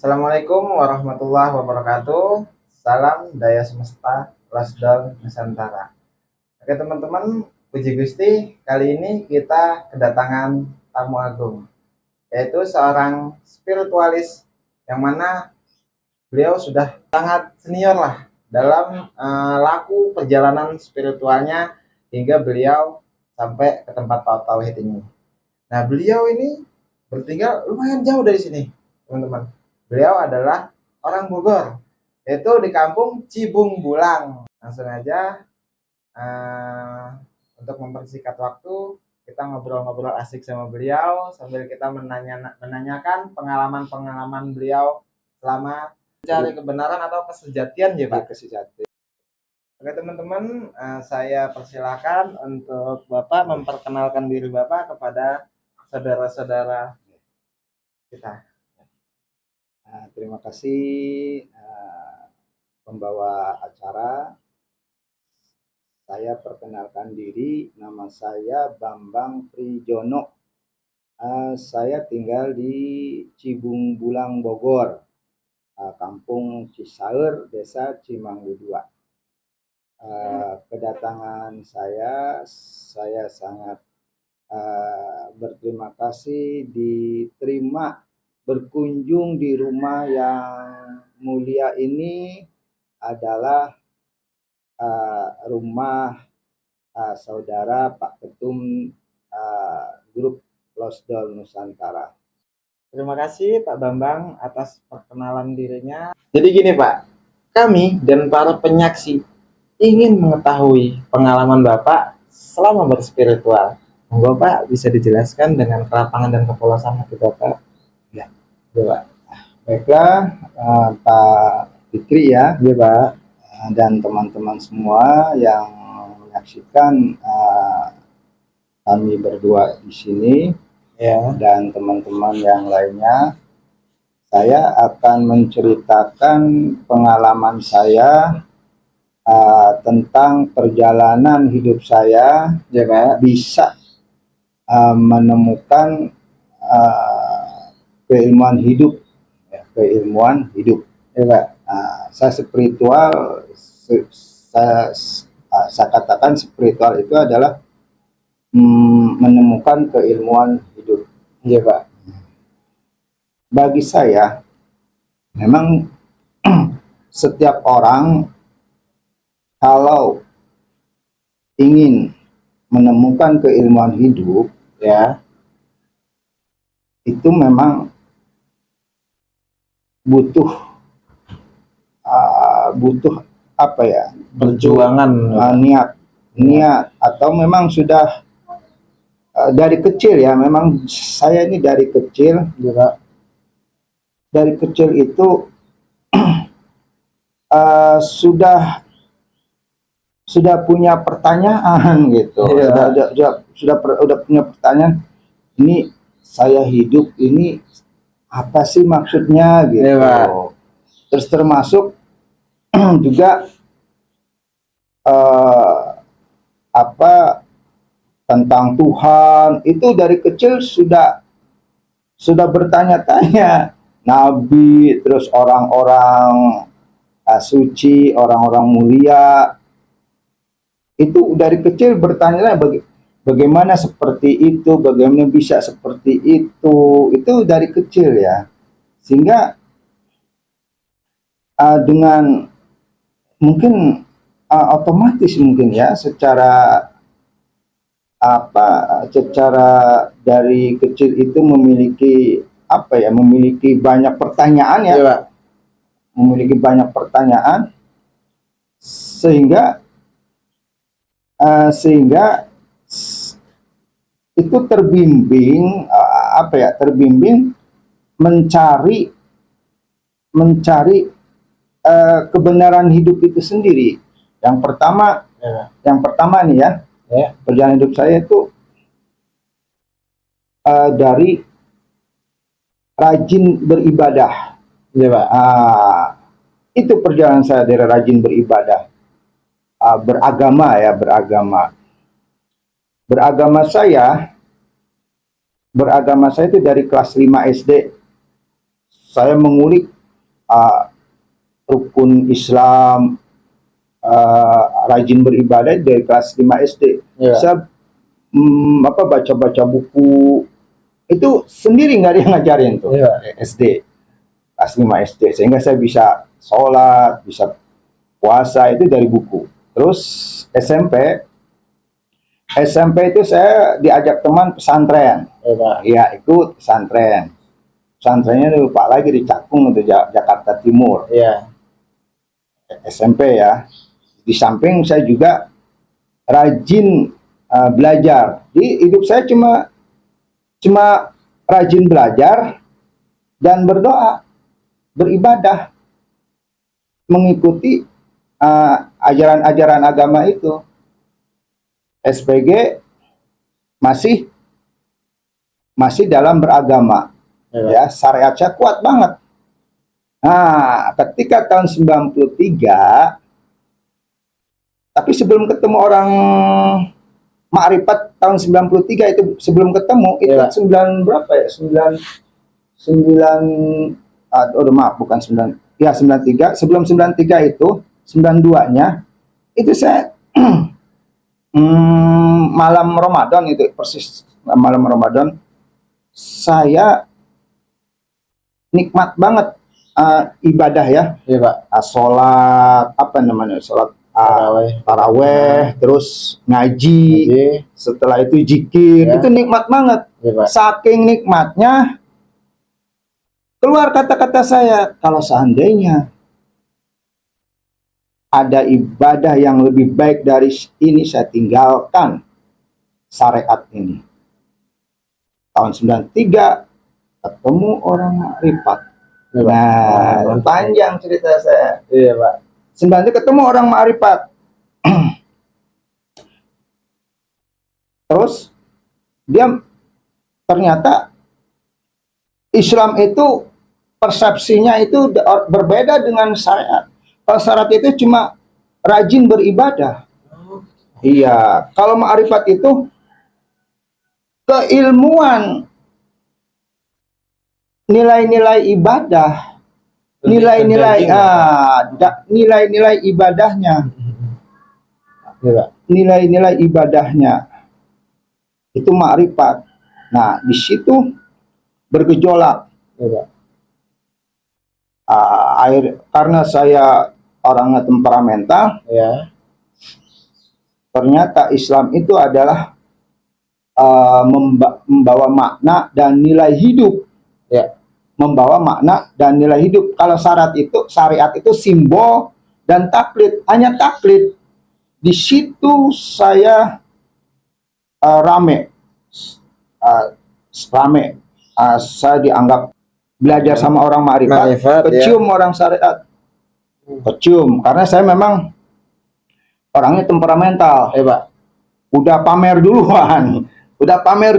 Assalamualaikum warahmatullahi wabarakatuh. Salam daya semesta Lasdal Nusantara. Oke teman-teman, puji Gusti, kali ini kita kedatangan tamu agung, yaitu seorang spiritualis yang mana beliau sudah sangat senior lah dalam laku perjalanan spiritualnya hingga beliau sampai ke tempat tauhid ini. Nah, beliau ini bertinggal lumayan jauh dari sini, teman-teman. Beliau adalah orang Bogor, yaitu di kampung Cibung Bulang. Langsung aja untuk mempersingkat waktu, kita ngobrol-ngobrol asik sama beliau sambil kita menanyakan pengalaman-pengalaman beliau selama mencari kebenaran atau kesejatian ya Pak? Kesejatian. Oke teman-teman, saya persilakan untuk Bapak memperkenalkan diri Bapak kepada saudara-saudara kita. Terima kasih pembawa acara. Saya perkenalkan diri, nama saya Bambang Prijono. Saya tinggal di Cibung Bulang, Bogor, Kampung Cisaur, Desa Cimanggu 2. Kedatangan saya sangat berterima kasih diterima berkunjung di rumah yang mulia ini. Adalah rumah saudara Pak Ketum grup Losdol Nusantara. Terima kasih Pak Bambang atas perkenalan dirinya. Jadi gini Pak, kami dan para penyaksi ingin mengetahui pengalaman Bapak selama berspiritual. Bapak bisa dijelaskan dengan kelapangan dan kepolosan hati Bapak? Ya, Pak. Baiklah, Pak Fikri ya, Pak, dan teman-teman semua yang menyaksikan kami berdua di sini, ya, dan teman-teman yang lainnya. Saya akan menceritakan pengalaman saya tentang perjalanan hidup saya, ya Pak, bisa menemukan keilmuan hidup, ya, keilmuan hidup, ya Pak. Saya spiritual, saya katakan spiritual itu adalah menemukan keilmuan hidup, ya Pak. Bagi saya, memang setiap orang kalau ingin menemukan keilmuan hidup, ya, itu memang butuh apa ya, perjuangan, niat atau memang sudah dari kecil ya. Memang saya ini dari kecil juga, dari kecil itu sudah punya pertanyaan gitu, ya. sudah punya pertanyaan, ini saya hidup ini apa sih maksudnya gitu, ya. Terus termasuk juga apa tentang Tuhan itu dari kecil sudah bertanya-tanya. Nabi, terus orang-orang suci, orang-orang mulia, itu dari kecil bertanya bagaimana seperti itu, bagaimana bisa seperti itu dari kecil ya. Sehingga dengan mungkin otomatis mungkin ya, secara dari kecil itu memiliki memiliki banyak pertanyaan ya, Pak. Memiliki banyak pertanyaan sehingga itu terbimbing mencari mencari kebenaran hidup itu sendiri. Yang pertama, nih ya, perjalanan hidup saya itu dari rajin beribadah. Itu perjalanan saya dari rajin beribadah, beragama ya, beragama saya itu dari kelas 5 SD. Saya mengulik rukun Islam, rajin beribadah dari kelas 5 SD. Saya baca-baca buku itu sendiri, nggak ada yang ngajarin tuh. SD, kelas 5 SD, sehingga saya bisa sholat, bisa puasa itu dari buku. Terus SMP itu saya diajak teman pesantren. Ya, ikut pesantren. Pesantrennya lupa lagi, di Cakung itu, Jakarta Timur. SMP ya. Di samping saya juga rajin belajar. Jadi hidup saya cuma rajin belajar dan berdoa, beribadah, mengikuti ajaran-ajaran agama itu. SPG masih dalam beragama, ya, syariat saya kuat banget. Nah, ketika tahun 93, tapi sebelum ketemu orang Ma'rifat tahun 93 itu, sebelum ketemu itu 9 berapa ya? 93. Sebelum 93 itu 92-nya itu saya malam Ramadan, itu persis malam Ramadan, saya nikmat banget ibadah ya. Sholat sholat taraweh, terus ngaji, setelah itu zikir, itu nikmat banget. Saking nikmatnya keluar kata-kata saya, kalau seandainya ada ibadah yang lebih baik dari ini, saya tinggalkan syariat ini. Tahun 93 ketemu orang Ma'rifat. Nah, panjang cerita saya. 93 ketemu orang Ma'rifat. Terus dia ternyata Islam itu persepsinya itu berbeda dengan syariat. Kalau syariat itu cuma rajin beribadah. Iya, kalau Ma'rifat itu keilmuan, nilai-nilai ibadah, nilai-nilai ibadahnya, nilai-nilai ibadahnya itu Ma'rifat. Nah, di situ bergejolak. Karena saya orangnya temperamental, ternyata Islam itu adalah membawa makna dan nilai hidup. Membawa makna dan nilai hidup. Kalau syariat itu simbol dan taklid, hanya taklid. Di situ saya rame. Saya dianggap belajar sama orang Ma'rifat, kecium orang syariat. Kecium, karena saya memang orangnya temperamental. Udah pamer duluan. Udah pamer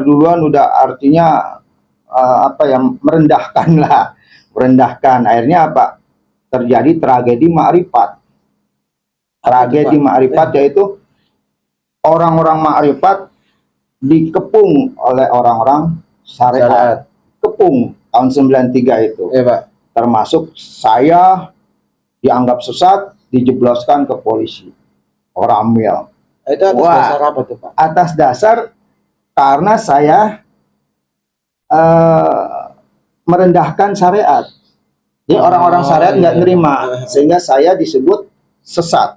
duluan, udah artinya merendahkan lah. Akhirnya apa? Terjadi tragedi Ma'rifat. Yaitu orang-orang Ma'rifat dikepung oleh orang-orang syariat. Kepung tahun 93 itu. Termasuk saya dianggap sesat, dijebloskan ke polisi. Oramil. Itu atas dasar apa tuh, Pak? Atas dasar karena saya merendahkan syariat. Jadi orang-orang syariat nggak nerima, sehingga saya disebut sesat.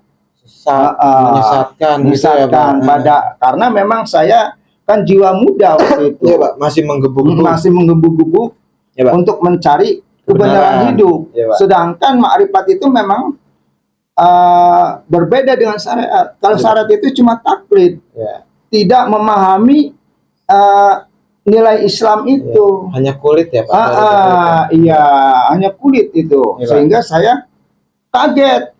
Menyesatkan gitu ya, Pak. Karena memang saya kan jiwa muda waktu itu. Pak, masih menggebu-gebu untuk mencari kebenaran hidup. Sedangkan Ma'rifat itu memang berbeda dengan syariat. Kalau syariat itu cuma taklid, tidak memahami nilai Islam itu. Hanya kulit ya Pak? Iya, hanya kulit itu. Iya, sehingga saya kaget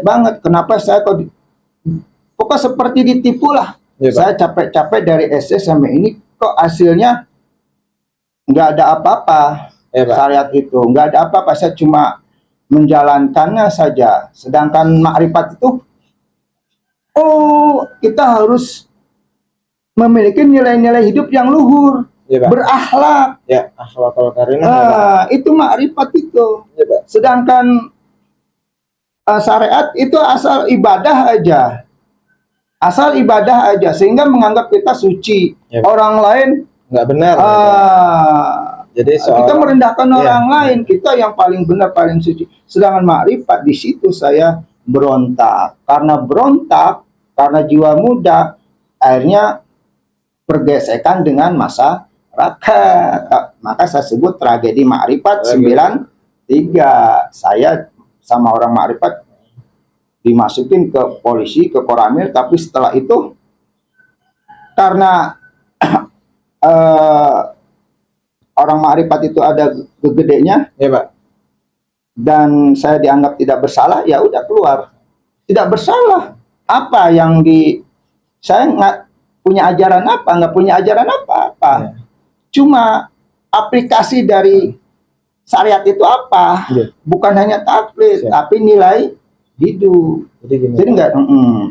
banget. Kenapa saya kok pokoknya seperti ditipu lah. Iya, Pak. Saya capek-capek dari SD sampai ini kok hasilnya nggak ada apa-apa. Iya, Pak. Syariat itu nggak ada apa-apa. Saya cuma menjalankannya saja. Sedangkan makrifat itu, kita harus memiliki nilai-nilai hidup yang luhur, Iya, Pak. berakhlak. Ya, akhlakul karimah. Ya, Pak. Itu makrifat itu. Iya, Pak. Sedangkan syariat itu asal ibadah aja. Asal ibadah aja, sehingga menganggap kita suci. Ya, Pak. Orang lain Nggak benar. Jadi kita merendahkan Iya. orang lain, kita yang paling benar, paling suci. Sedangkan makrifat, di situ saya berontak. Karena berontak, karena jiwa muda, akhirnya pergesekan dengan masyarakat. Maka saya sebut tragedi makrifat 93. Saya sama orang makrifat dimasukin ke polisi, ke Koramil, tapi setelah itu karena orang makrifat itu ada gegedenya, ya Pak, dan saya dianggap tidak bersalah, ya udah keluar. Tidak bersalah. Apa yang saya nggak punya ajaran apa, nggak punya ajaran apa-apa. Ya. Cuma aplikasi dari syariat itu apa? Ya. Bukan hanya taklid, Ya. tapi nilai hidup. Jadi gini. Jadi nggak,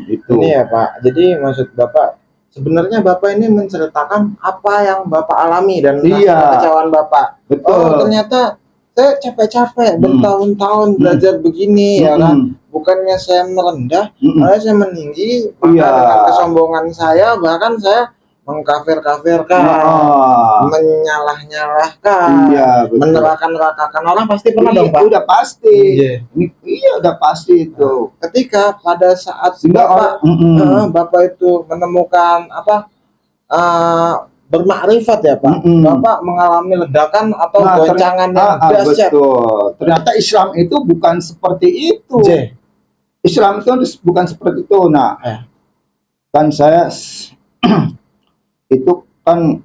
itu. Ini ya Pak. Jadi maksud Bapak, sebenarnya Bapak ini menceritakan apa yang Bapak alami dan kekecewaan Bapak. Betul. Oh, ternyata saya capek-capek bertahun-tahun belajar begini, ya kan? Bukannya saya merendah, malah saya meninggi. Maka dengan kesombongan saya, bahkan saya mengkafir-kafirkan, menyalah-nyalahkan, meneraka-nerakakan orang. Pasti pernah dong Pak? Udah pasti. Iya, udah pasti itu. Ketika pada saat Bapak itu menemukan bermakrifat ya Pak, Bapak mengalami ledakan atau goncangan yang dahsyat. Betul. Ternyata Islam itu bukan seperti itu. Islam itu bukan seperti itu. Nah, kan saya itu kan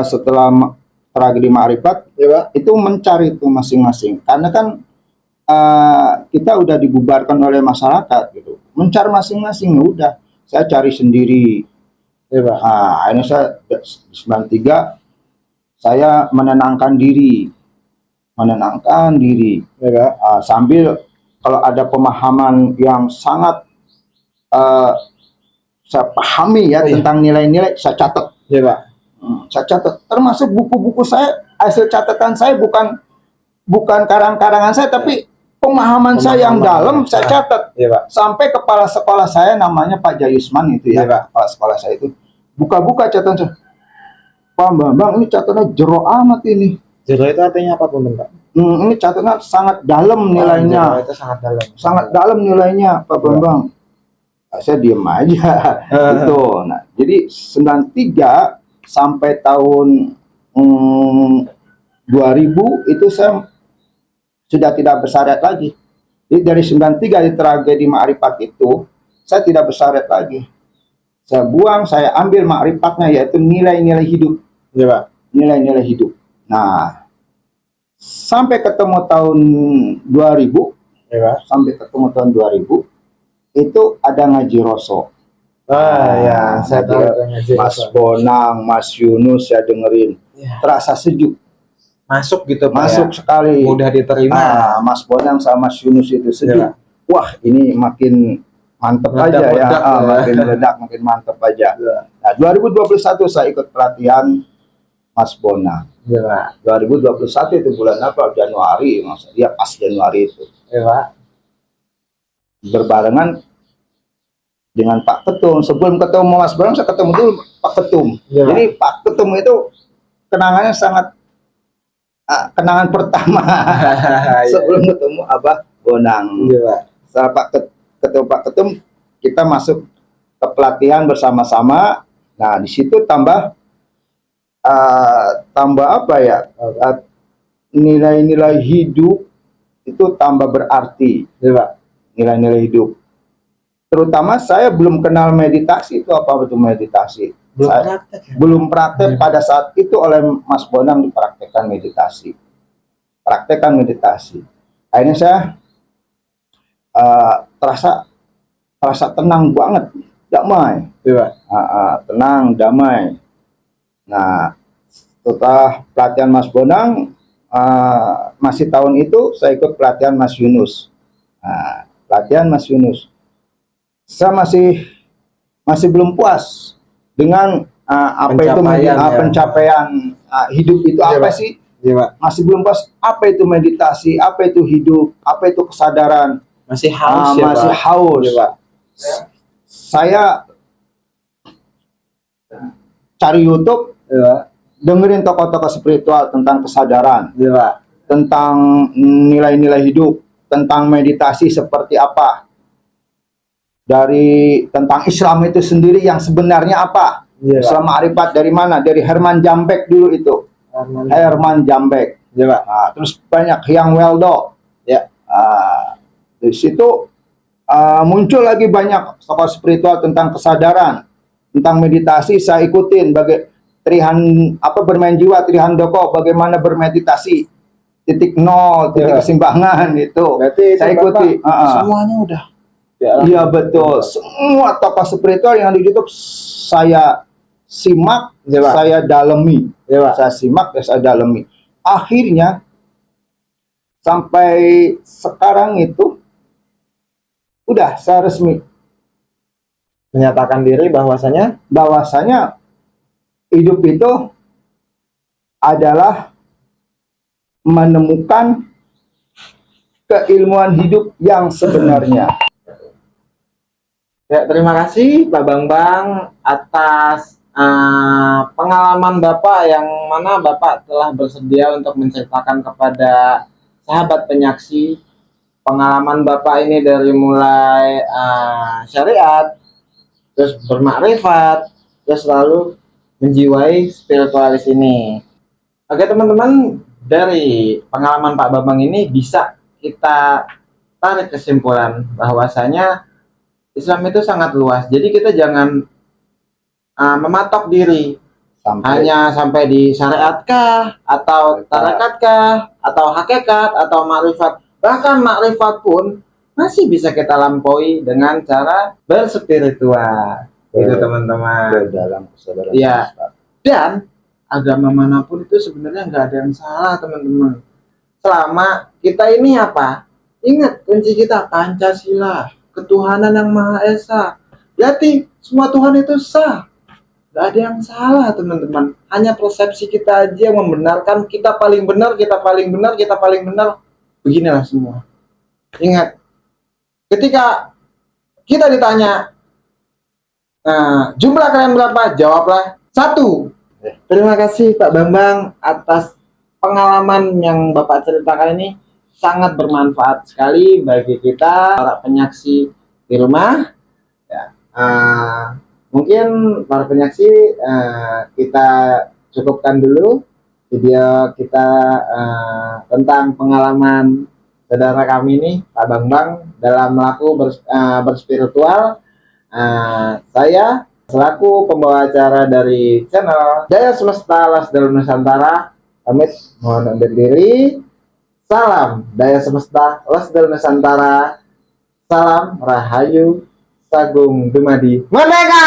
setelah tragedi makrifat, ya, itu mencari itu masing-masing. Karena kan kita udah dibubarkan oleh masyarakat gitu. Mencari masing-masing, ya udah. Saya cari sendiri. Ya, Pak. Ini saya 93 saya menenangkan diri. Ya, sambil kalau ada pemahaman yang sangat saya pahami ya tentang nilai-nilai, saya catat. Ya, Pak. Saya catat. Termasuk buku-buku saya, hasil catatan saya bukan karang-karangan saya, tapi pemahaman saya yang dalam saya catat. Ya, Pak. Sampai kepala sekolah saya namanya Pak Jayusman itu ya, Pak. Kepala sekolah saya itu buka-buka catatan saya. Pak Bambang, ini catatannya jero amat ini. Jero itu artinya apa Pak? Ini catatan sangat dalam nilainya. Itu sangat dalam. Sangat dalam nilainya Pak Bambang. Saya diem aja. Gitu. Nah, jadi 93 sampai tahun 2000 itu saya sudah tidak bersyariat lagi. Jadi dari 93 di tragedi makrifat itu saya tidak bersyariat lagi. Saya buang, saya ambil makrifatnya, yaitu nilai-nilai hidup. Ya, Pak. Nilai-nilai hidup. Nah, sampai ketemu tahun 2000, ya, Pak. Sampai ketemu tahun 2000 itu ada ngaji Roso. Ya, saya tahu ngaji Mas Bonang, Mas Yunus, saya dengerin. Ya. Terasa sejuk. Masuk gitu Pak. Masuk sekali. Mudah diterima. Mas Bonang sama Mas Yunus itu sejuk. Ya. Wah, ini makin mantep aja ya. Makin meledak, makin mantep aja. Ya. Nah, 2021 saya ikut pelatihan Mas Bonang. Ya. 2021 itu bulan apa? Januari, maksudnya dia pas Januari itu. Ya. Berbarengan dengan Pak Ketum. Sebelum ketemu Mas Bonang, saya ketemu dulu Pak Ketum. Ya. Jadi Pak Ketum itu kenangannya sangat kenangan pertama sebelum ketemu Abah Bonang. Ya. Setelah ketemu Pak Ketum, kita masuk ke pelatihan bersama-sama. Nah, di situ tambah apa ya, nilai-nilai hidup itu tambah berarti. Ya, nilai-nilai hidup. terutama saya belum kenal meditasi itu apa betul meditasi. Belum Saya praktek ya? belum praktek pada saat itu oleh Mas Bonang dipraktekkan meditasi. Praktekkan meditasi. Akhirnya saya terasa tenang banget, damai. Iya. Tenang, damai. Nah, setelah pelatihan Mas Bonang, masih tahun itu saya ikut pelatihan Mas Yunus. Nah, pelatihan Mas Yunus. Saya masih belum puas dengan apa itu Pencapaian, ya. pencapaian hidup itu Iya, apa Pak. sih? Iya, Pak. Masih belum puas. Apa itu meditasi? Apa itu hidup? Apa itu kesadaran? Masih haus ya, Masih Pak. haus. Iya, Pak. Saya cari YouTube, Iya. dengerin tokoh-tokoh spiritual tentang kesadaran, Iya, Pak. tentang nilai-nilai hidup, tentang meditasi seperti apa, tentang Islam itu sendiri yang sebenarnya apa. Iya, Pak. Islam Ma'rifat dari mana? Dari Herman Jambek dulu itu. Herman Jambek. Iya, Pak. Nah, terus banyak Yang Weldo. Ya. Di situ muncul lagi banyak tokoh spiritual tentang kesadaran, tentang meditasi. Saya ikutin bermain jiwa Trihandoko, bagaimana bermeditasi, titik nol, titik Ya. keseimbangan itu. Berarti saya ikuti. semuanya udah. Iya betul. Semua tokoh spiritual yang di YouTube saya simak, Ya, Pak. saya dalemi. Iya, Pak. Saya simak dan saya dalemi. Akhirnya sampai sekarang itu udah saya resmi Menyatakan diri bahwasanya hidup itu adalah menemukan keilmuan hidup yang sebenarnya. ya, terima kasih Pak Bambang atas pengalaman Bapak yang mana Bapak telah bersedia untuk menceritakan kepada sahabat penyaksi pengalaman Bapak ini dari mulai syariat, terus bermakrifat, terus lalu menjiwai spiritualis ini. Oke teman-teman, dari pengalaman Pak Bambang ini bisa kita tarik kesimpulan bahwasanya Islam itu sangat luas. Jadi kita jangan mematok diri hanya sampai di syariatkah atau tarekatkah atau hakikat atau makrifat. Bahkan makrifat pun masih bisa kita lampaui dengan cara berspiritual. Itu teman-teman. Dalam kesadaran. Iya. Dan agama manapun itu sebenarnya nggak ada yang salah teman-teman. Selama kita ini apa? Ingat kunci kita Pancasila, ketuhanan yang Maha Esa. Berarti semua Tuhan itu sah. Gak ada yang salah teman-teman. Hanya persepsi kita aja yang membenarkan kita paling benar, kita paling benar, kita paling benar. Beginilah semua. Ingat, ketika kita ditanya jumlah kalian berapa, jawablah 1. Terima kasih Pak Bambang atas pengalaman yang Bapak ceritakan ini. Sangat bermanfaat sekali bagi kita para penyaksi di rumah. Ya. Mungkin para penyaksi kita cukupkan dulu video kita tentang pengalaman saudara kami ini Pak Bambang dalam melaku berspiritual. Saya selaku pembawa acara dari channel Daya Semesta Lasdal Nusantara pamit mohon undur diri. Salam Daya Semesta Lasdal Nusantara. Salam Rahayu Sagung Dumadi Merdeka!